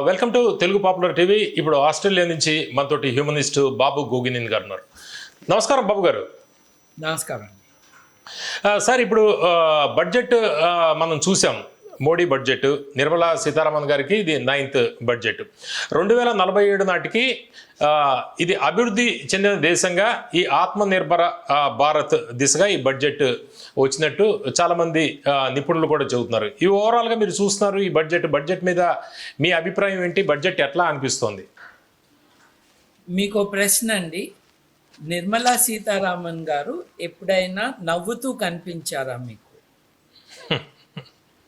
Welcome to Telugu popular TV. ఇప్పుడు Australia నుంచి మనతోటి హ్యూమనిస్ట్ బాబు గోగినిన్ గారు ఉన్నారు. నమస్కారం బాబు గారు. నమస్కారం. సార్, ఇప్పుడు బడ్జెట్ మనం చూసాం. మోడీ బడ్జెట్, నిర్మలా సీతారామన్ గారికి ఇది 9th బడ్జెట్. 2047 నాటికి ఇది అభివృద్ధి చెందిన దేశంగా ఈ ఆత్మనిర్భర భారత్ దిశగా ఈ బడ్జెట్ వచ్చినట్టు చాలామంది నిపుణులు కూడా చెబుతున్నారు. ఈ ఓవరాల్గా మీరు చూస్తున్నారు ఈ బడ్జెట్ మీద మీ అభిప్రాయం ఏంటి? బడ్జెట్ ఎట్లా అనిపిస్తోంది? మీకు ప్రశ్న అండి. నిర్మలా సీతారామన్ గారు ఎప్పుడైనా నవ్వుతూ కనిపించారా మీకు?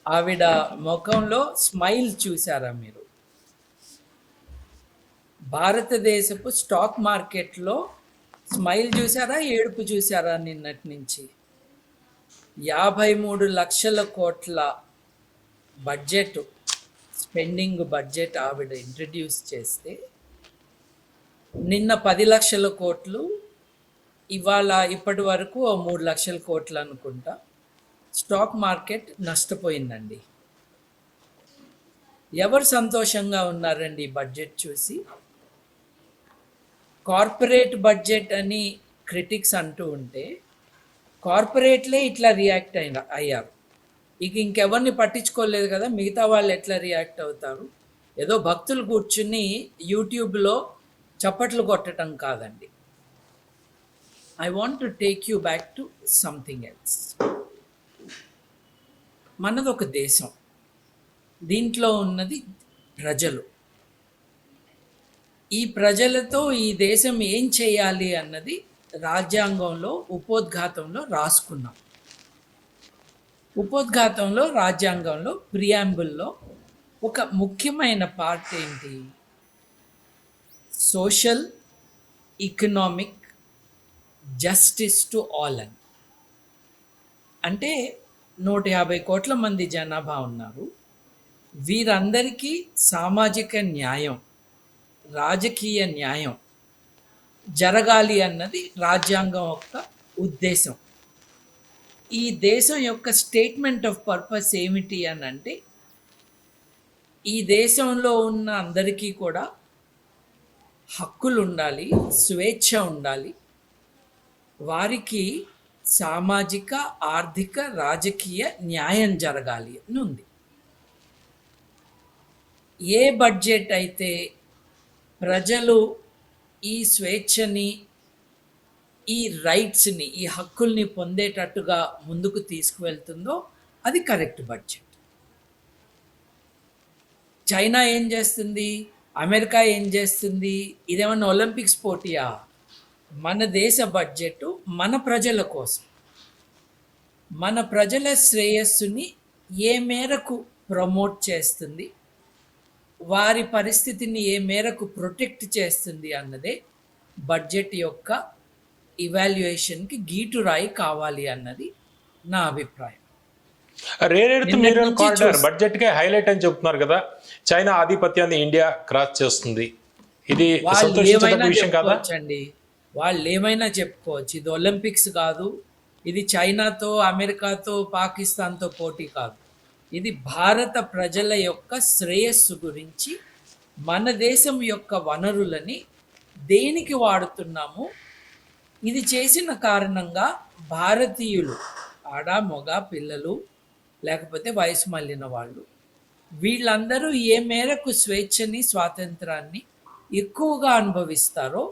ఆవిడ ముఖంలో స్మైల్ చూసారా మీరు? భారతదేశపు స్టాక్ మార్కెట్లో స్మైల్ చూసారా, ఏడుపు చూసారా? నిన్నటి నుంచి 53 లక్షల కోట్ల బడ్జెట్, స్పెండింగ్ బడ్జెట్ ఆవిడ ఇంట్రడ్యూస్ చేస్తే నిన్న 10 లక్షల కోట్లు, ఇవాళ ఇప్పటి వరకు 3 లక్షల కోట్లు అనుకుంటా స్టాక్ మార్కెట్ నష్టపోయిందండి. ఎవరు సంతోషంగా ఉన్నారండి ఈ బడ్జెట్ చూసి? కార్పొరేట్ బడ్జెట్ అని క్రిటిక్స్ అంటూ ఉంటే కార్పొరేట్లే ఇట్లా రియాక్ట్ అయ్యారు. ఇక ఇంకెవరిని పట్టించుకోలేదు కదా, మిగతా వాళ్ళు ఎట్లా రియాక్ట్ అవుతారు? ఏదో భక్తులు కూర్చుని యూట్యూబ్లో చప్పట్లు కొట్టడం కాదండి. I want to take you back to something else. మనది ఒక దేశం, దీంట్లో ఉన్నది ప్రజలు. ఈ ప్రజలతో ఈ దేశం ఏం చేయాలి అన్నది రాజ్యాంగంలో ఉపోద్ఘాతంలో రాసుకున్నాం. ఉపోద్ఘాతంలో రాజ్యాంగంలో ప్రియాంబుల్లో ఒక ముఖ్యమైన పార్ట్ ఏంటి? Social economic justice to all అని. అంటే 150 కోట్ల మంది జనాభా ఉన్నారు. వీరందరికీ సామాజిక న్యాయం, రాజకీయ న్యాయం జరగాలి అన్నది రాజ్యాంగం యొక్క ఉద్దేశం. ఈ దేశం యొక్క స్టేట్మెంట్ ఆఫ్ పర్పస్ ఏమిటి అని అంటే, ఈ దేశంలో ఉన్న అందరికీ కూడా హక్కులు ఉండాలి, స్వేచ్ఛ ఉండాలి, వారికి సామాజిక, ఆర్థిక, రాజకీయ న్యాయం జరగాలి అని ఉంది. ఏ బడ్జెట్ అయితే ప్రజలు ఈ స్వేచ్ఛని, ఈ రైట్స్ని, ఈ హక్కుల్ని పొందేటట్టుగా ముందుకు తీసుకువెళ్తుందో అది కరెక్ట్ బడ్జెట్. చైనా ఏం చేస్తుంది? అమెరికా ఏం చేస్తుంది? ఇదేమన్నా ఒలింపిక్స్ పోటీయా? మన దేశ బడ్జెట్ మన ప్రజల కోసం, మన ప్రజల శ్రేయస్సుని ఏ మేరకు ప్రమోట్ చేస్తుంది, వారి పరిస్థితిని ఏ మేరకు ప్రొటెక్ట్ చేస్తుంది అన్నదే బడ్జెట్ యొక్క ఇవాల్యుయేషన్కి గీటురాయి కావాలి అన్నది నా అభిప్రాయం. రేర్ ఎర్త్ మినరల్ కారిడార్ బడ్జెట్కే హైలైట్ అని చెప్తున్నారు కదా. చైనా ఆధిపత్యాన్ని ఇండియా క్రాస్ చేస్తుంది. ఇది సంతోషించదగ్గ విషయం కాదా? వాళ్ళు ఏమైనా చెప్పుకోవచ్చు. ఇది ఒలింపిక్స్ కాదు, ఇది చైనాతో, అమెరికాతో, పాకిస్తాన్తో పోటీ కాదు. ఇది భారత ప్రజల యొక్క శ్రేయస్సు గురించి, మన దేశం యొక్క వనరులని దేనికి వాడుతున్నాము, ఇది చేసిన కారణంగా భారతీయులు, ఆడ మగ పిల్లలు, లేకపోతే వయసు మళ్ళిన వాళ్ళు, వీళ్ళందరూ ఏ మేరకు స్వేచ్ఛని, స్వాతంత్రాన్ని ఎక్కువగా అనుభవిస్తారో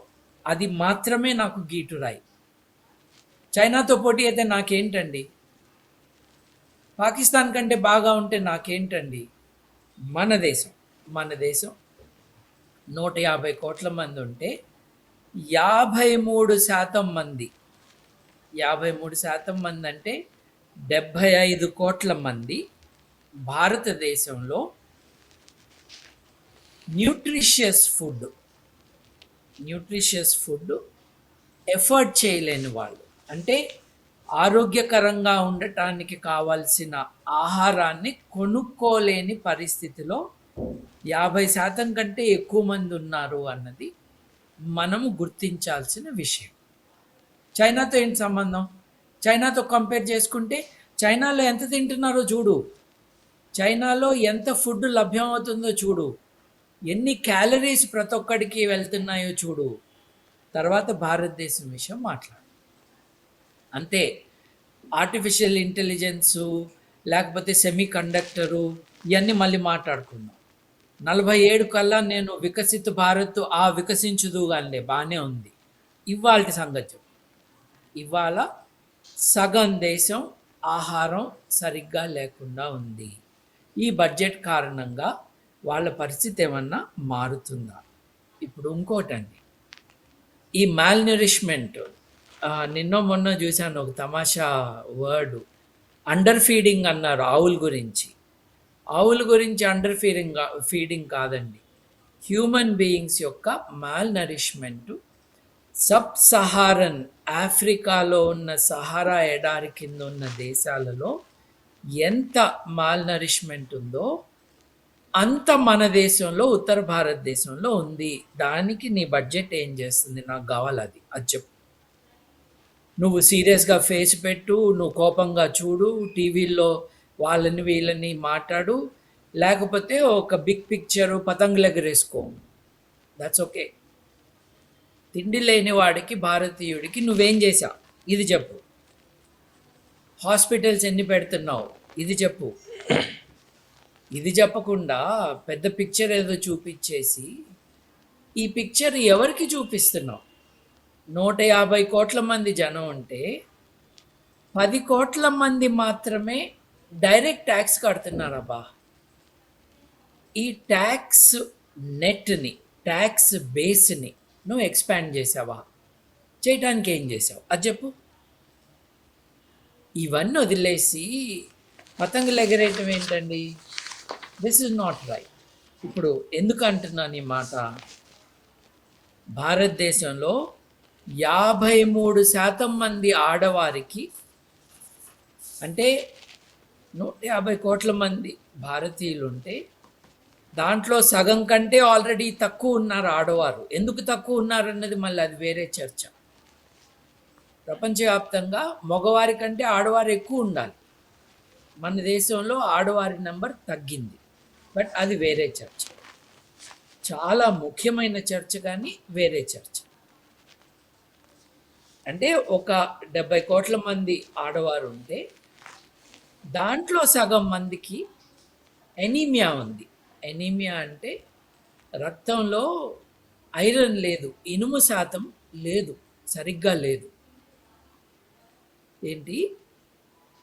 అది మాత్రమే నాకు గీటురాయి. చైనాతో పోటీ అయితే నాకేంటండి? పాకిస్తాన్ కంటే బాగా ఉంటే నాకేంటండి? మన దేశం 150 కోట్ల మంది ఉంటే 53% మంది, 53% మంది అంటే 75 కోట్ల మంది భారతదేశంలో న్యూట్రిషియస్ ఫుడ్ ఎఫర్ట్ చేయలేని వాళ్ళు, అంటే ఆరోగ్యకరంగా ఉండటానికి కావాల్సిన ఆహారాన్ని కొనుక్కోలేని పరిస్థితిలో 50% కంటే ఎక్కువ మంది ఉన్నారు అన్నది మనము గుర్తించాల్సిన విషయం. చైనాతో ఏంటి సంబంధం? చైనాతో కంపేర్ చేసుకుంటే చైనాలో ఎంత తింటున్నారో చూడు, చైనాలో ఎంత ఫుడ్ లభ్యం అవుతుందో చూడు. ఎన్ని క్యాలరీస్ ప్రతి ఒక్కడికి వెళ్తున్నాయో చూడు, తర్వాత భారతదేశం విషయం మాట్లాడు. అంతే. ఆర్టిఫిషియల్ ఇంటెలిజెన్సు, లేకపోతే సెమీ కండక్టరు, ఇవన్నీ మళ్ళీ మాట్లాడుకుందాం. 47 కల్లా నేను వికసిత భారత్ వికసించుదు కానీ బాగానే ఉంది. ఇవాల్టి సంగతి చెప్పు. ఇవాళ సగం దేశం ఆహారం సరిగ్గా లేకుండా ఉంది. ఈ బడ్జెట్ కారణంగా వాళ్ళ పరిస్థితి ఏమన్నా మారుతుందా? ఇప్పుడు ఇంకోటండి, ఈ మాల్నరిష్మెంట్, నిన్నో మొన్న చూశాను ఒక తమాషా వర్డ్, అండర్ ఫీడింగ్ అన్నారు ఆవుల గురించి. ఆవుల గురించి అండర్ ఫీడింగ్ కాదండి, హ్యూమన్ బీయింగ్స్ యొక్క మాల్ నరిష్మెంట్. సబ్ సహారన్ ఆఫ్రికాలో ఉన్న సహారా ఎడారి కింద ఉన్న దేశాలలో ఎంత మాల్ నరిష్మెంట్ ఉందో అంత మన దేశంలో, ఉత్తర భారతదేశంలో ఉంది. దానికి నీ బడ్జెట్ ఏం చేస్తుంది? నాకు కావాలి అది చెప్పు. నువ్వు సీరియస్గా ఫేస్ పెట్టు, నువ్వు కోపంగా చూడు, టీవీల్లో వాళ్ళని వీళ్ళని మాట్లాడు, లేకపోతే ఒక బిగ్ పిక్చరు పతంగులు ఎగరేసుకో, దట్స్ ఓకే. తిండి లేని వాడికి, భారతీయుడికి నువ్వేం చేశావు ఇది చెప్పు. హాస్పిటల్స్ ఎన్ని పెడుతున్నావు ఇది చెప్పు. ఇది చెప్పకుండా పెద్ద పిక్చర్ ఏదో చూపించేసి, ఈ పిక్చర్ ఎవరికి చూపిస్తున్నావు? 150 కోట్ల మంది జనం ఉంటే 10 కోట్ల మంది మాత్రమే డైరెక్ట్ ట్యాక్స్ కడుతున్నారబ్బా. ఈ ట్యాక్స్ నెట్ని, ట్యాక్స్ బేస్ని నువ్వు ఎక్స్పాండ్ చేసావా? చేయటానికి ఏం చేసావు అది చెప్పు. ఇవన్నీ వదిలేసి పతంగులు ఎగరేయటం ఏంటండి? This is not right. ఇప్పుడు ఎందుకు అంటున్నాను ఈ మాట? భారతదేశంలో 53% మంది ఆడవారికి, అంటే 150 కోట్ల మంది భారతీయులు ఉంటే దాంట్లో సగం కంటే ఆల్రెడీ తక్కువ ఉన్నారు ఆడవారు. ఎందుకు తక్కువ ఉన్నారన్నది మళ్ళీ అది వేరే చర్చ. ప్రపంచవ్యాప్తంగా మగవారి కంటే ఆడవారు ఎక్కువ ఉండాలి. మన దేశంలో ఆడవారి నెంబర్ తగ్గింది, బట్ అది వేరే చర్చ, చాలా ముఖ్యమైన చర్చ, కానీ వేరే చర్చ. అంటే ఒక 70 కోట్ల మంది ఆడవారు ఉంటే దాంట్లో సగం మందికి ఎనీమియా ఉంది. ఎనీమియా అంటే రక్తంలో ఐరన్ లేదు, ఇనుము శాతం లేదు, సరిగ్గా లేదు. ఏంటి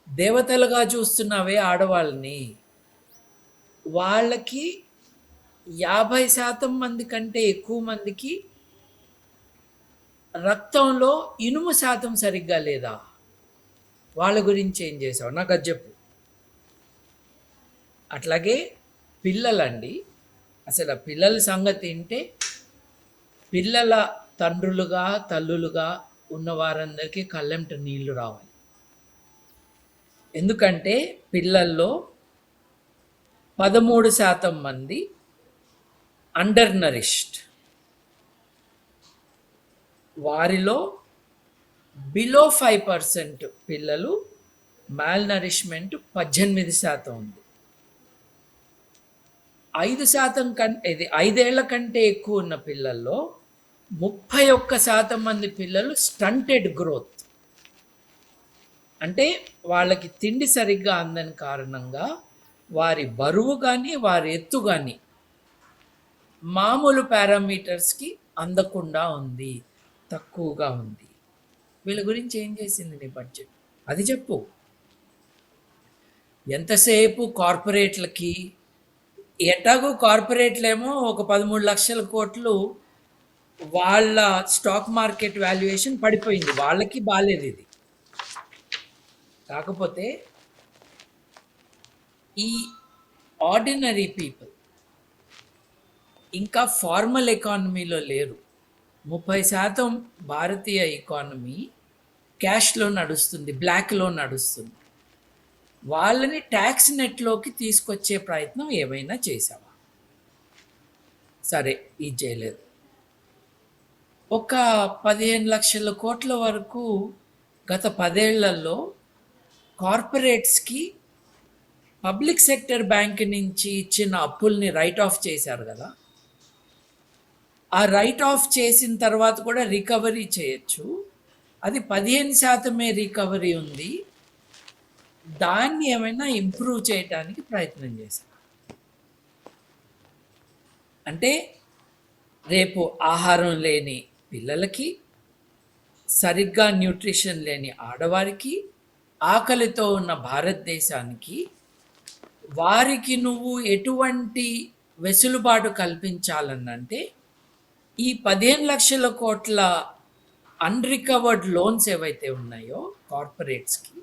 దేవతలుగా చూస్తున్నావే ఆడవాళ్ళని, వాళ్ళకి 50% మంది కంటే ఎక్కువ మందికి రక్తంలో ఇనుము శాతం సరిగ్గా లేదా? వాళ్ళ గురించి ఏం చేసావు నాకు అది చెప్పు. అట్లాగే పిల్లలండి, అసలు పిల్లల సంగతి ఏంటే, పిల్లల తండ్రులుగా తల్లులుగా ఉన్న వారందరికీ కళ్ళెంట నీళ్లు రావాలి. ఎందుకంటే పిల్లల్లో 13% మంది అండర్ నరిష్డ్, వారిలో బిలో 5% పిల్లలు మాల్ నరిష్మెంట్ 18% ఉంది. 5% కంటే, ఇది 5 ఏళ్ల కంటే ఎక్కువ ఉన్న పిల్లల్లో 31% మంది పిల్లలు స్టంటెడ్ గ్రోత్, అంటే వాళ్ళకి తిండి సరిగ్గా అందని కారణంగా వారి బరువు కానీ వారి ఎత్తు కానీ మామూలు పారామీటర్స్కి అందకుండా ఉంది, తక్కువగా ఉంది. వీళ్ళ గురించి ఏం చేసింది నీ బడ్జెట్ అది చెప్పు. ఎంతసేపు కార్పొరేట్లకి, ఎట్లాగో కార్పొరేట్లేమో ఒక 13 లక్షల కోట్లు వాళ్ళ స్టాక్ మార్కెట్ వాల్యుయేషన్ పడిపోయింది, వాళ్ళకి బాలేదు ఇది. కాకపోతే ఈ ఆర్డినరీ పీపుల్ ఇంకా ఫార్మల్ ఎకానమీలో లేరు. 30% భారతీయ ఎకానమీ క్యాష్లో నడుస్తుంది, బ్లాక్లో నడుస్తుంది. వాళ్ళని ట్యాక్స్ నెట్లోకి తీసుకొచ్చే ప్రయత్నం ఏమైనా చేసావా? సరే, ఇది చేయలేదు. ఒక 15 లక్షల కోట్ల వరకు గత 10 ఏళ్లలో కార్పొరేట్స్కి పబ్లిక్ సెక్టర్ బ్యాంక్ నుంచి ఇచ్చిన అప్పుల్ని రైట్ ఆఫ్ చేశారు కదా. ఆ రైట్ ఆఫ్ చేసిన తర్వాత కూడా రికవరీ చేయొచ్చు. అది 15% రికవరీ ఉంది. దాన్ని ఏమైనా ఇంప్రూవ్ చేయటానికి ప్రయత్నం చేశాం. అంటే రేపు ఆహారం లేని పిల్లలకి, సరిగ్గా న్యూట్రిషన్ లేని ఆడవారికి, ఆకలితో ఉన్న భారతదేశానికి వారికి నువ్వు ఎటువంటి వెసులుబాటు కల్పించాలనంటే ఈ 15,00,000 కోట్ల అన్రికవర్డ్ లోన్స్ ఏవైతే ఉన్నాయో కార్పొరేట్స్కి,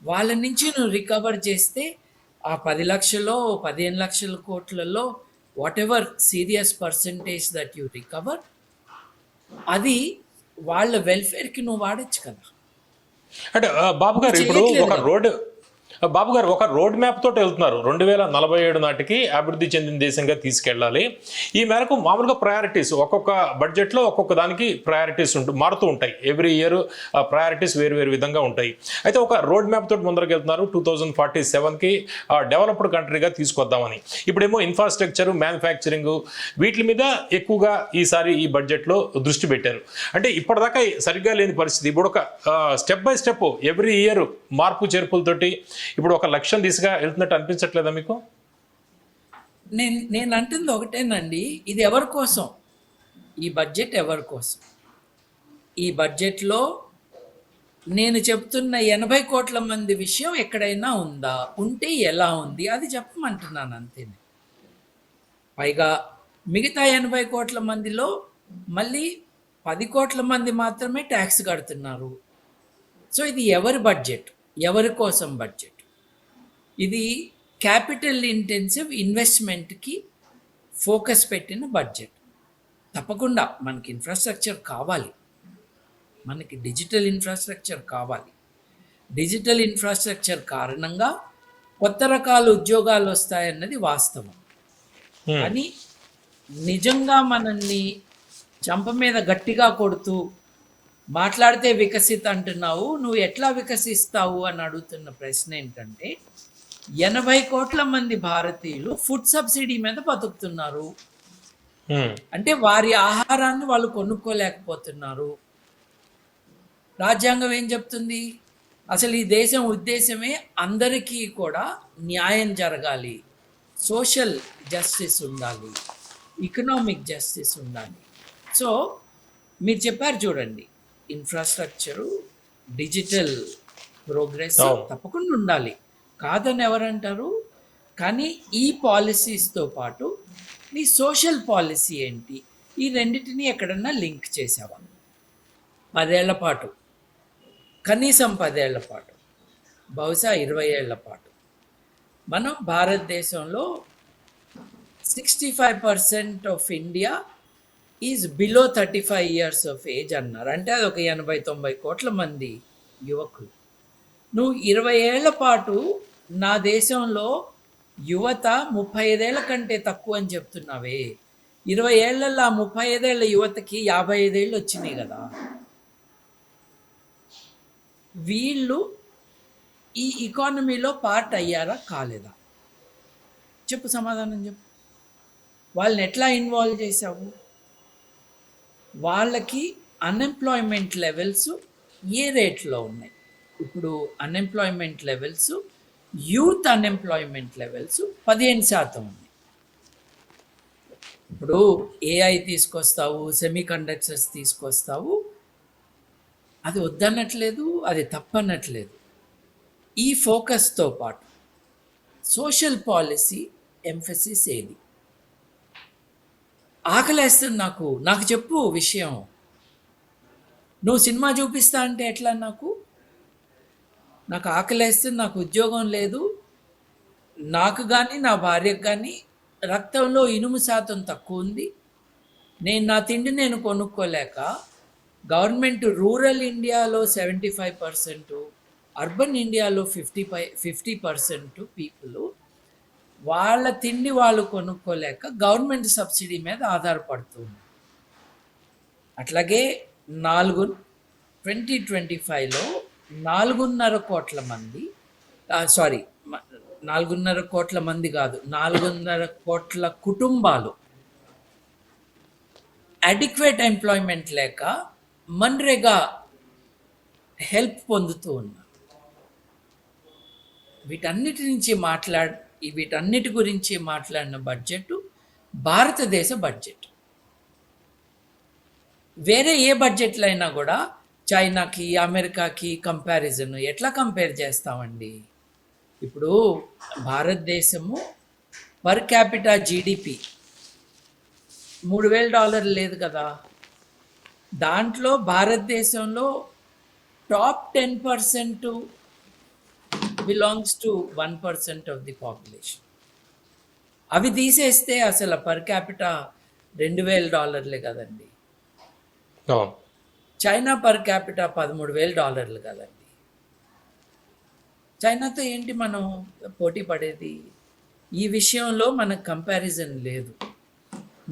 వాళ్ళ నుంచి నువ్వు రికవర్ చేస్తే ఆ 10 లక్షలో 15,00,000 కోట్లలో what ever serious percentage that you recover, అది వాళ్ళ వెల్ఫేర్కి నువ్వు వాడచ్చు కదా. అంటే బాబు గారు ఇప్పుడు చేయట్లేదు ఒక కదా. రోడ్ బాబు గారు ఒక రోడ్ మ్యాప్ తోటి వెళ్తున్నారు. 2047 నాటికి అభివృద్ధి చెందిన దేశంగా తీసుకెళ్ళాలి. ఈ మేరకు మామూలుగా ప్రయారిటీస్ ఒక్కొక్క బడ్జెట్లో ఒక్కొక్క దానికి ప్రయారిటీస్ మారుతూ ఉంటాయి. ఎవ్రీ ఇయర్ ప్రయారిటీస్ వేరు వేరు విధంగా ఉంటాయి. అయితే ఒక రోడ్ మ్యాప్ తోటి ముందరకు వెళ్తున్నారు. 2047కి డెవలప్డ్ కంట్రీగా తీసుకొద్దామని. ఇప్పుడేమో ఇన్ఫ్రాస్ట్రక్చర్, మ్యానుఫ్యాక్చరింగ్ వీటి మీద ఎక్కువగా ఈసారి ఈ బడ్జెట్లో దృష్టి పెట్టారు. అంటే ఇప్పటిదాకా సరిగ్గా లేని పరిస్థితి. ఇప్పుడు ఒక step by step every year మార్పు చేర్పులతోటి ఇప్పుడు ఒక లక్ష్యం దిశగా వెళ్తున్నట్టు అనిపించట్లేదా మీకు? నేను అంటుంది ఒకటేనండి, ఇది ఎవరి కోసం? ఈ బడ్జెట్ ఎవరి కోసం? ఈ బడ్జెట్లో నేను చెప్తున్న 80 కోట్ల మంది విషయం ఎక్కడైనా ఉందా? ఉంటే ఎలా ఉంది? అది చెప్పమంటున్నాను అంతేనే. పైగా మిగతా 80 కోట్ల మందిలో మళ్ళీ 10 కోట్ల మంది మాత్రమే ట్యాక్స్ కడుతున్నారు. సో ఇది ఎవరి బడ్జెట్? ఎవరి కోసం బడ్జెట్? ఇది క్యాపిటల్ ఇంటెన్సివ్ ఇన్వెస్ట్మెంట్కి ఫోకస్ పెట్టిన బడ్జెట్. తప్పకుండా మనకి ఇన్ఫ్రాస్ట్రక్చర్ కావాలి, మనకి డిజిటల్ ఇన్ఫ్రాస్ట్రక్చర్ కావాలి. డిజిటల్ ఇన్ఫ్రాస్ట్రక్చర్ కారణంగా కొత్త రకాల ఉద్యోగాలు వస్తాయన్నది వాస్తవం. కానీ నిజంగా మనల్ని చంప మీద గట్టిగా కొడుతూ మాట్లాడితే వికసిత్ అంటున్నావు, నువ్వు ఎట్లా వికసిస్తావు అని అడుగుతున్న ప్రశ్న ఏంటంటే 80 కోట్ల మంది భారతీయులు ఫుడ్ సబ్సిడీ మీద బతుకుతున్నారు. అంటే వారి ఆహారాన్ని వాళ్ళు కొనుక్కోలేకపోతున్నారు. రాజ్యాంగం ఏం చెప్తుంది? అసలు ఈ దేశం ఉద్దేశమే అందరికీ కూడా న్యాయం జరగాలి, సోషల్ జస్టిస్ ఉండాలి, ఎకనామిక్ జస్టిస్ ఉండాలి. సో మీరు చెప్పారు చూడండి, ఇన్ఫ్రాస్ట్రక్చరు, డిజిటల్ ప్రోగ్రెస్ తప్పకుండా ఉండాలి, కాదని ఎవరంటారు? కానీ ఈ పాలసీస్తో పాటు నీ సోషల్ పాలసీ ఏంటి? ఈ రెండింటిని ఎక్కడన్నా లింక్ చేసావా? 10 ఏళ్ల పాటు, కనీసం 10 ఏళ్ల పాటు, బహుశా 20 ఏళ్ల పాటు మనం భారతదేశంలో 65% of India is below 35 years of age అన్నారు. అంటే అది ఒక 80-90 కోట్ల మంది యువకులు. నువ్వు 20 ఏళ్ల పాటు నా దేశంలో యువత 35 ఏళ్ల కంటే తక్కువ అని చెప్తున్నావే, 20 ఏళ్లలో 35 ఏళ్ల యువతకి 55 ఏళ్ళు వచ్చినాయి కదా. వీళ్ళు ఈ ఎకానమీలో పార్ట్ అయ్యారా కాలేదా? చెప్పు, సమాధానం చెప్పు. వాళ్ళని ఎట్లా ఇన్వాల్వ్ చేసావు? వాళ్ళకి అన్ఎంప్లాయ్మెంట్ లెవెల్స్ ఏ రేట్లో ఉన్నాయి? ఇప్పుడు unemployment levels, youth unemployment levels 15% ఉన్నాయి. ఇప్పుడు ఏఐ తీసుకొస్తావు, సెమీ కండక్టర్స్ తీసుకొస్తావు, అది వద్దన్నట్లేదు, అది తప్పన్నట్లేదు. ఈ ఫోకస్తో పాటు సోషల్ పాలసీ ఎంఫసిస్ ఏది? ఆకలేస్తుంది నాకు చెప్పు విషయం. నువ్వు సినిమా చూపిస్తా అంటే ఎట్లా? నాకు ఆకలేస్తుంది, నాకు ఉద్యోగం లేదు, నాకు కానీ నా భార్యకు కానీ రక్తంలో ఇనుము శాతం తక్కువ ఉంది, నా తిండి నేను కొనుక్కోలేక, గవర్నమెంట్ రూరల్ ఇండియాలో 75%, అర్బన్ ఇండియాలో 50% పీపుల్ వాళ్ళ తిండి వాళ్ళు కొనుక్కోలేక గవర్నమెంట్ సబ్సిడీ మీద ఆధారపడుతుంది. అట్లాగే 2025లో 4.5 కోట్ల మంది, 4.5 కోట్ల మంది కాదు, 4.5 కోట్ల కుటుంబాలు అడిక్వేట్ ఎంప్లాయ్మెంట్ లేక మన్రేగా హెల్ప్ పొందుతూ ఉన్నారు. వీటన్నిటి గురించి మాట్లాడిన బడ్జెట్ భారతదేశ బడ్జెట్. వేరే ఏ బడ్జెట్లు అయినా కూడా చైనాకి, అమెరికాకి కంపారిజన్ ఎట్లా కంపేర్ చేస్తామండి? ఇప్పుడు భారతదేశము పర్ క్యాపిటా జీడిపి $3,000 లేదు కదా. దాంట్లో భారతదేశంలో top 10% belongs to 1% of the population. అవి తీసేస్తే అసలు పర్ క్యాపిటా $2,000 కదండి. అవును. చైనా పర్ క్యాపిటా $13,000 కదండి. చైనాతో ఏంటి మనం పోటీ పడేది? ఈ విషయంలో మనకు కంపారిజన్ లేదు.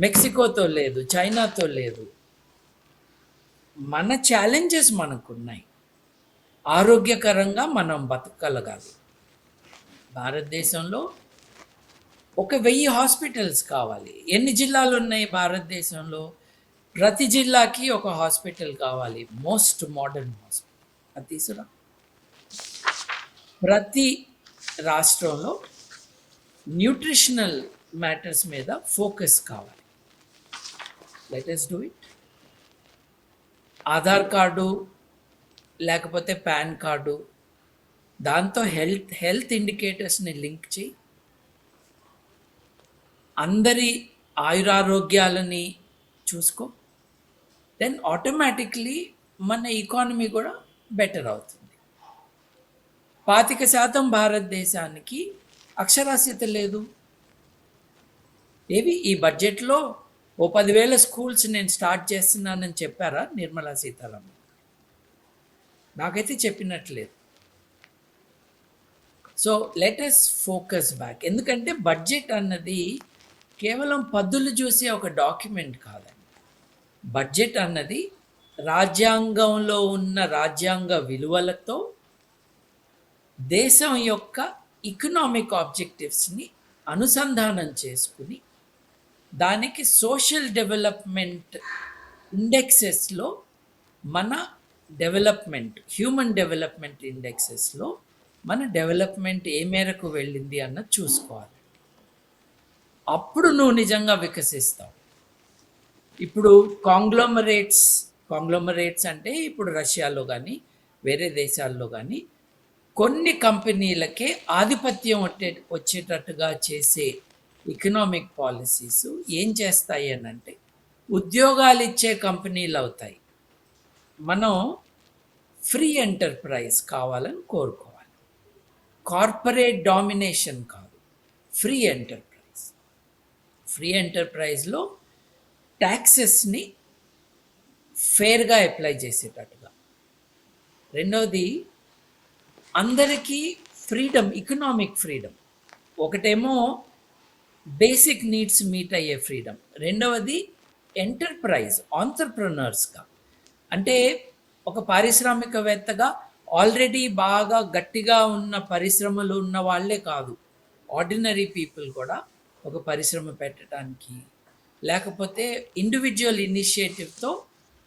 మెక్సికోతో లేదు, చైనాతో లేదు. మన ఛాలెంజెస్ మనకున్నాయి. ఆరోగ్యకరంగా మనం బతకగలగాలి. భారతదేశంలో 1,000 హాస్పిటల్స్ కావాలి. ఎన్ని జిల్లాలు ఉన్నాయి భారతదేశంలో? ప్రతి జిల్లాకి ఒక హాస్పిటల్ కావాలి, మోస్ట్ మోడర్న్ హాస్పిటల్. అది తీసురా. ప్రతి రాష్ట్రంలో న్యూట్రిషనల్ మ్యాటర్స్ మీద ఫోకస్ కావాలి. Let us do it. Aadhaar card లేకపోతే పాన్ కార్డు, దాంతో హెల్త్ ఇండికేటర్స్ని లింక్ చేయి. అందరి ఆయురారోగ్యాలని చూసుకో. దెన్ ఆటోమేటిక్లీ మన ఎకానమీ కూడా బెటర్ అవుతుంది. 25% భారతదేశానికి అక్షరాస్యత లేదు. ఏవి ఈ బడ్జెట్లో 10,000 స్కూల్స్ నేను స్టార్ట్ చేస్తున్నానని చెప్పారా నిర్మలా సీతారామన్? నాకైతే చెప్పినట్లేదు. So let us focus back. ఎందుకంటే బడ్జెట్ అన్నది కేవలం పద్దులు చూసే ఒక డాక్యుమెంట్ కాదండి. బడ్జెట్ అన్నది రాజ్యాంగంలో ఉన్న రాజ్యాంగ విలువలతో దేశం యొక్క ఎకనామిక్ ఆబ్జెక్టివ్స్ని అనుసంధానం చేసుకుని దానికి సోషల్ డెవలప్మెంట్ ఇండెక్సెస్లో మన డెవలప్మెంట్, హ్యూమన్ డెవలప్మెంట్ ఇండెక్సెస్లో మన డెవలప్మెంట్ ఏ మేరకు వెళ్ళింది అన్నది చూసుకోవాలి. అప్పుడు నువ్వు నిజంగా వికసిస్తావు. ఇప్పుడు కాంగ్లోమరేట్స్ అంటే ఇప్పుడు రష్యాలో కానీ వేరే దేశాల్లో కానీ కొన్ని కంపెనీలకే ఆధిపత్యం వచ్చేటట్టుగా చేసే ఎకనామిక్ పాలసీస్ ఏం చేస్తాయి అని అంటే ఉద్యోగాలు ఇచ్చే కంపెనీలు అవుతాయి. మనం ఫ్రీ ఎంటర్ప్రైజ్ కావాలని కోరుకోవాలి. కార్పొరేట్ డామినేషన్ కాదు, ఫ్రీ ఎంటర్ప్రైజ్. ఫ్రీ ఎంటర్ప్రైజ్లో ట్యాక్సెస్ని ఫేర్గా అప్లై చేసేటట్టుగా. రెండవది, అందరికీ ఫ్రీడమ్, ఎకనామిక్ ఫ్రీడమ్. ఒకటేమో బేసిక్ నీడ్స్ మీట్ అయ్యే ఫ్రీడమ్. రెండవది ఎంటర్ప్రైజ్, ఆంటర్ప్రెనర్స్గా. అంటే ఒక పారిశ్రామికవేత్తగా ఆల్రెడీ బాగా గట్టిగా ఉన్న పరిశ్రమలు ఉన్న వాళ్ళే కాదు, ఆర్డినరీ పీపుల్ కూడా ఒక పరిశ్రమ పెట్టడానికి లేకపోతే ఇండివిజువల్ ఇనిషియేటివ్తో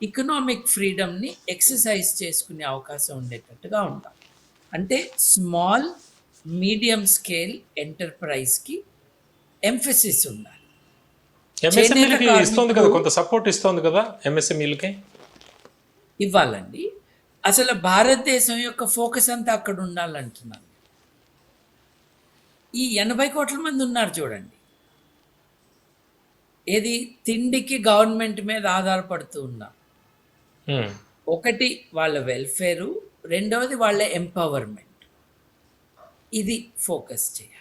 ఎకనామిక్ ఫ్రీడమ్ని ఎక్సర్సైజ్ చేసుకునే అవకాశం ఉండేటట్టుగా ఉంటాం. అంటే స్మాల్ మీడియం స్కేల్ ఎంటర్ప్రైజ్కి ఎంఫసిస్ ఉండాలి. ఎంఎస్ఎంఈలకి ఇస్తుంది కదా, కొంత సపోర్ట్ ఇస్తుంది కదా ఎంఎస్ఎంఈలకి. ఇవ్వాలండి. అసలు భారతదేశం యొక్క ఫోకస్ అంతా అక్కడ ఉండాలంటున్నాను. ఈ 80 కోట్ల మంది ఉన్నారు చూడండి, ఏది తిండికి గవర్నమెంట్ మీద ఆధారపడుతూ ఉన్నారు. ఒకటి వాళ్ళ వెల్ఫేరు, రెండవది వాళ్ళ ఎంపవర్మెంట్. ఇది ఫోకస్ చేయాలి.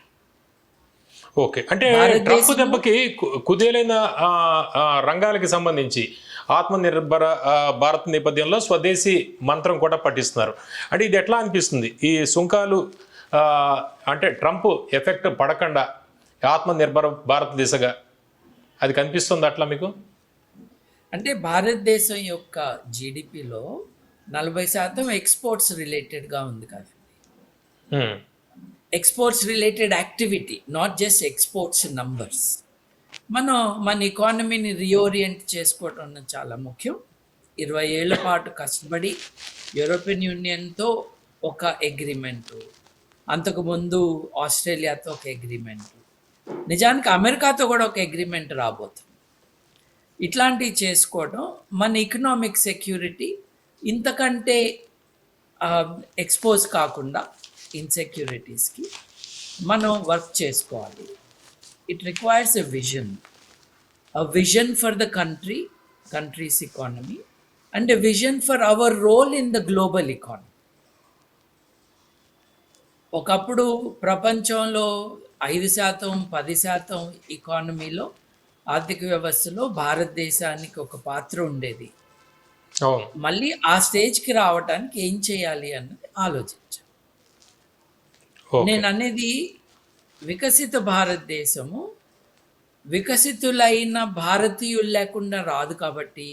ఓకే, అంటే ట్రంప్ దెబ్బకి కుదేలైన రంగాలకి సంబంధించి ఆత్మనిర్భర భారత్ నేపథ్యంలో స్వదేశీ మంత్రం కూడా పఠిస్తున్నారు. అంటే ఇది ఎట్లా అనిపిస్తుంది? ఈ సుంకాలు అంటే ట్రంప్ ఎఫెక్ట్ పడకుండా ఆత్మనిర్భర భారత్ దిశగా అది కనిపిస్తుంది అట్లా మీకు? అంటే భారతదేశం యొక్క జీడిపిలో 40% ఎక్స్పోర్ట్స్ రిలేటెడ్గా ఉంది కదండి. Exports related activity, not just exports numbers. మనం మన ఎకానమీని రీఓరియంట్ చేసుకోవడం అన్నది చాలా ముఖ్యం. 20 ఏళ్ల పాటు కష్టపడి యూరోపియన్ యూనియన్‌తో ఒక అగ్రీమెంటు, అంతకుముందు ఆస్ట్రేలియాతో ఒక అగ్రీమెంటు, నిజానికి అమెరికాతో కూడా ఒక అగ్రీమెంట్ రాబోతుంది. ఇట్లాంటివి చేసుకోవడం మన ఎకనామిక్ సెక్యూరిటీ ఇంతకంటే ఎక్స్పోజ్ కాకుండా ఇన్సెక్యూరిటీస్కి మనం వర్క్ చేసుకోవాలి. It requires a vision for the country's economy and a vision for our role in the global economy. ఒకప్పుడు ప్రపంచంలో 5%, 10% ఎకానమీలో, ఆర్థిక వ్యవస్థలో భారతదేశానికి ఒక పాత్ర ఉండేది. అవును. మళ్ళీ ఆ స్టేజ్కి రావడానికి ఏం చేయాలి అన్నది ఆలోచించాను. ఓకే. నేను అనేది వికసిత భారతదేశము వికసితులైన భారతీయులు లేకుండా రాదు కాబట్టి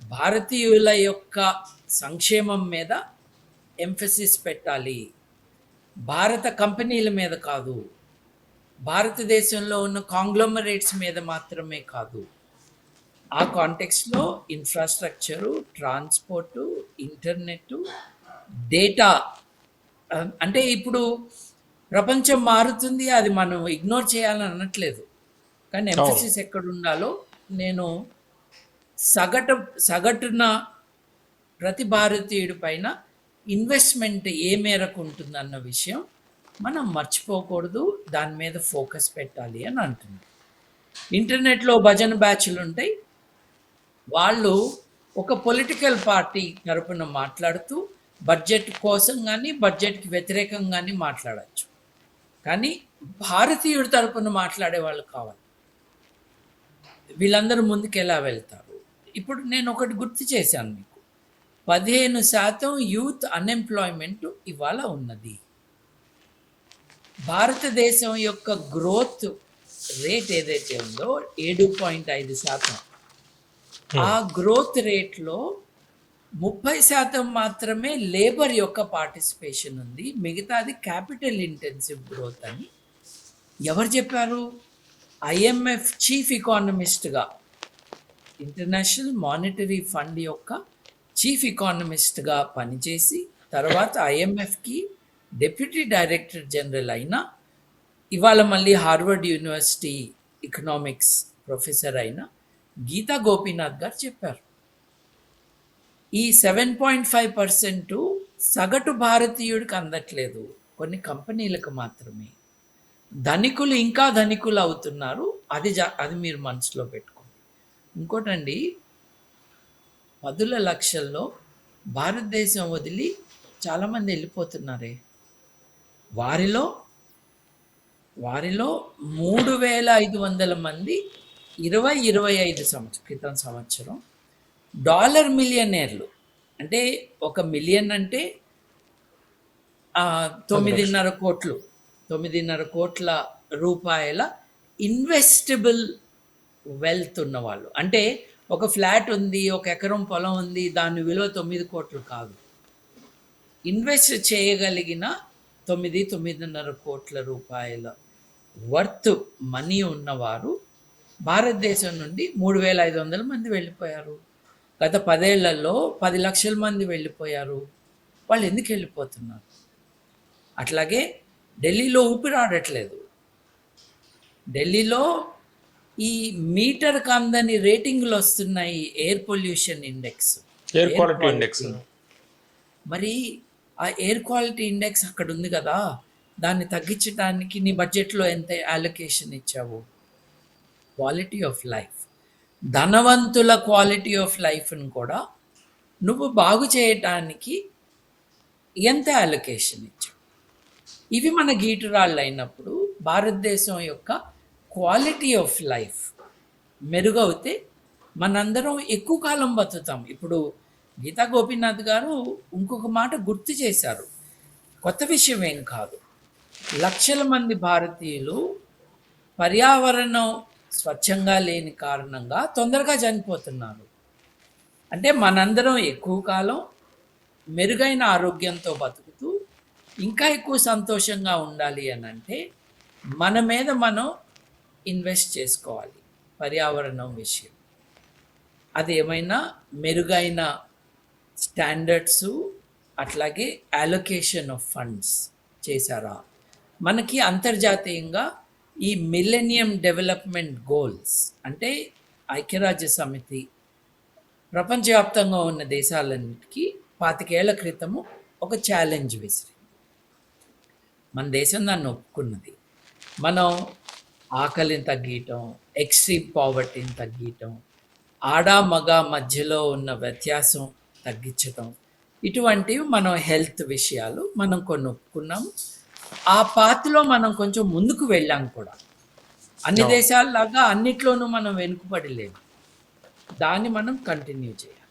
భారతీయుల యొక్క సంక్షేమం మీద ఎంఫసిస్ పెట్టాలి. భారత కంపెనీల మీద కాదు, భారతదేశంలో ఉన్న కాంగ్లోమరేట్స్ మీద మాత్రమే కాదు. ఆ కాంటెక్స్లో ఇన్ఫ్రాస్ట్రక్చరు, ట్రాన్స్పోర్టు, ఇంటర్నెట్, డేటా, అంటే ఇప్పుడు ప్రపంచం మారుతుంది, అది మనం ఇగ్నోర్ చేయాలని అనట్లేదు, కానీ ఎంఫసిస్ ఎక్కడ ఉండాలో నేను సగటున ప్రతి భారతీయుడి పైన ఇన్వెస్ట్మెంట్ ఏ మేరకు ఉంటుందన్న విషయం మనం మర్చిపోకూడదు, దాని మీద ఫోకస్ పెట్టాలి అని అంటుంది. ఇంటర్నెట్లో భజన బ్యాచ్లు ఉంటాయి, వాళ్ళు ఒక పొలిటికల్ పార్టీ తరపున మాట్లాడుతూ బడ్జెట్ కోసం కానీ బడ్జెట్కి వ్యతిరేకంగా కానీ మాట్లాడచ్చు, కానీ భారతీయుడి తరపున మాట్లాడే వాళ్ళు కావాలి. వీళ్ళందరూ ముందుకు ఎలా వెళ్తారు? ఇప్పుడు నేను ఒకటి గుర్తు చేశాను మీకు, 15% యూత్ అన్ఎంప్లాయ్మెంట్ ఇవాళ ఉన్నది. భారతదేశం యొక్క గ్రోత్ రేట్ ఏదైతే ఉందో 7.5%, ఆ గ్రోత్ రేట్లో 30% మాత్రమే లేబర్ యొక్క పార్టిసిపేషన్ ఉంది, మిగతాది క్యాపిటల్ ఇంటెన్సివ్ గ్రోత్ అని ఎవరు చెప్పారు? ఐఎంఎఫ్ చీఫ్ ఎకానమిస్ట్గా, ఇంటర్నేషనల్ మానిటరీ ఫండ్ యొక్క చీఫ్ ఎకానమిస్ట్గా పనిచేసి తర్వాత ఐఎంఎఫ్కి డెప్యూటీ డైరెక్టర్ జనరల్ అయిన, ఇవాళ మళ్ళీ హార్వర్డ్ యూనివర్సిటీ ఎకనామిక్స్ ప్రొఫెసర్ అయిన గీతా గోపీనాథ్ గారు చెప్పారు. ఈ 7.5% సగటు భారతీయుడికి అందట్లేదు, కొన్ని కంపెనీలకు మాత్రమే. ధనికులు ఇంకా ధనికులు అవుతున్నారు, అది మీరు మనసులో పెట్టుకోండి. ఇంకోటండి, 10 లక్షల్లో భారతదేశం వదిలి చాలామంది వెళ్ళిపోతున్నారే, వారిలో 3,500 మంది 20-25 సంవత్సరం డాలర్ మిలియనేర్లు. అంటే 1 మిలియన్ అంటే 9.5 కోట్ల రూపాయల ఇన్వెస్టబుల్ వెల్త్ ఉన్నవాళ్ళు. అంటే ఒక ఫ్లాట్ ఉంది, 1 ఎకరం పొలం ఉంది, దాని విలువ 9 కోట్లు కాదు. ఇన్వెస్ట్ చేయగలిగిన 9.5 కోట్ల రూపాయల వర్త్ మనీ ఉన్నవారు భారతదేశం నుండి 3,500 మంది వెళ్ళిపోయారు. గత 10 ఏళ్లలో 10 లక్షల మంది వెళ్ళిపోయారు. వాళ్ళు ఎందుకు వెళ్ళిపోతున్నారు? అట్లాగే ఢిల్లీలో ఊపిరాడట్లేదు. ఢిల్లీలో ఈ మీటర్కి అందని రేటింగ్లు వస్తున్నాయి, air pollution index, air quality index. మరి ఆ ఎయిర్ క్వాలిటీ ఇండెక్స్ అక్కడ ఉంది కదా, దాన్ని తగ్గించడానికి నీ బడ్జెట్లో ఎంత అలొకేషన్ ఇచ్చావు? క్వాలిటీ ఆఫ్ లైఫ్, ధనవంతుల క్వాలిటీ ఆఫ్ లైఫ్ని కూడా నువ్వు బాగు చేయటానికి ఎంత అలొకేషన్ ఇచ్చావు? ఇవి మన గీటురాళ్ళు అయినప్పుడు భారతదేశం యొక్క క్వాలిటీ ఆఫ్ లైఫ్ మెరుగవుతే మనందరం ఎక్కువ కాలం బతుకుతాం. ఇప్పుడు గీతా గోపీనాథ్ గారు ఇంకొక మాట గుర్తు చేశారు, కొత్త విషయం ఏం కాదు. లక్షల మంది భారతీయులు పర్యావరణం స్వచ్ఛంగా లేని కారణంగా తొందరగా చనిపోతున్నారు. అంటే మనందరం ఎక్కువ కాలం మెరుగైన ఆరోగ్యంతో బతుకుతూ ఇంకా ఎక్కువ సంతోషంగా ఉండాలి అని అంటే మన మీద మనం ఇన్వెస్ట్ చేసుకోవాలి పర్యావరణం విషయం. అది ఏమైనా మెరుగైన స్టాండర్డ్స్ అట్లాగే అలొకేషన్ ఆఫ్ ఫండ్స్ చేశారా? మనకి అంతర్జాతీయంగా ఈ మిల్లెనియం డెవలప్మెంట్ గోల్స్ అంటే ఐక్యరాజ్య సమితి ప్రపంచవ్యాప్తంగా ఉన్న దేశాలన్నిటికీ 25 ఏళ్ల క్రితము ఒక ఛాలెంజ్ విసిరి మన దేశం దాన్ని ఒప్పుకున్నది. మనం ఆకలిని తగ్గించటం, ఎక్స్ట్రీమ్ పావర్టీని తగ్గించటం, ఆడ మగ మధ్యలో ఉన్న వ్యత్యాసం తగ్గించటం, ఇటువంటివి మనం హెల్త్ విషయాలు మనం కొన్ని ఒప్పుకున్నాము. ఆ పాత్లో మనం కొంచెం ముందుకు వెళ్ళాం కూడా. అన్ని అవును. దేశాల్లాగా అన్నిట్లోనూ మనం వెనుకబడి లేము. దాన్ని మనం కంటిన్యూ చేయాలి.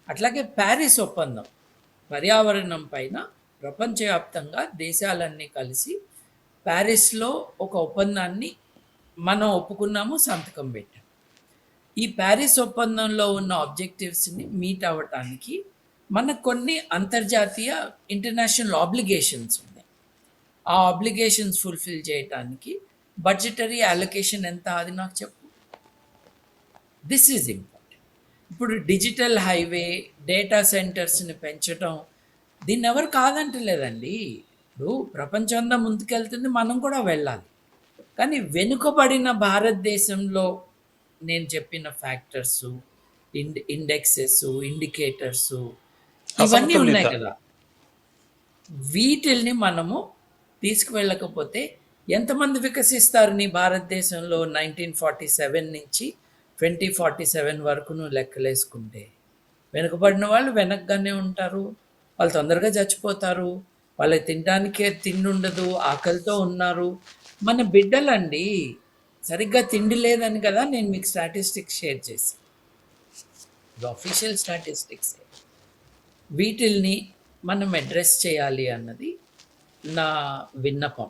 అట్లాగే ప్యారిస్ ఒప్పందం పర్యావరణం పైన ప్రపంచవ్యాప్తంగా దేశాలన్నీ కలిసి ప్యారిస్లో ఒక ఒప్పందాన్ని మనం ఒప్పుకున్నాము, సంతకం పెట్టాం. ఈ ప్యారిస్ ఒప్పందంలో ఉన్న ఆబ్జెక్టివ్స్ని మీట్ అవ్వటానికి మనకు కొన్ని అంతర్జాతీయ ఇంటర్నేషనల్ ఆబ్లిగేషన్స్ ఉన్నాయి. ఆ ఆబ్లిగేషన్స్ ఫుల్ఫిల్ చేయటానికి బడ్జెటరీ అలొకేషన్ ఎంత అది నాకు చెప్పు. This is important. ఇప్పుడు డిజిటల్ హైవే, డేటా సెంటర్స్ని పెంచడం, దీన్ని ఎవరు కాదంటలేదండి. ఇప్పుడు ప్రపంచం అంతా ముందుకెళ్తుంది, మనం కూడా వెళ్ళాలి. కానీ వెనుకబడిన భారతదేశంలో నేను చెప్పిన ఫ్యాక్టర్స్, ఇండెక్సెస్, ఇండికేటర్స్ ఇవన్నీ ఉన్నాయి అసమతుల్యత. కదా. వీటిల్ని మనము తీసుకువెళ్ళకపోతే ఎంతమంది వికసిస్తారు నీ భారతదేశంలో 1947 నుంచి 2047 వరకు నువ్వు లెక్కలేసుకుంటే? వెనుకబడిన వాళ్ళు వెనకగానే ఉంటారు, వాళ్ళు తొందరగా చచ్చిపోతారు, వాళ్ళకి తినడానికే తిండి ఉండదు, ఆకలితో ఉన్నారు. మన బిడ్డలండి సరిగ్గా తిండి లేదని కదా నేను మీకు స్టాటిస్టిక్స్ షేర్ చేసి, ఇది అఫీషియల్ స్టాటిస్టిక్స్. వీటిల్ని మనం అడ్రస్ చేయాలి అన్నది నా విన్నపం.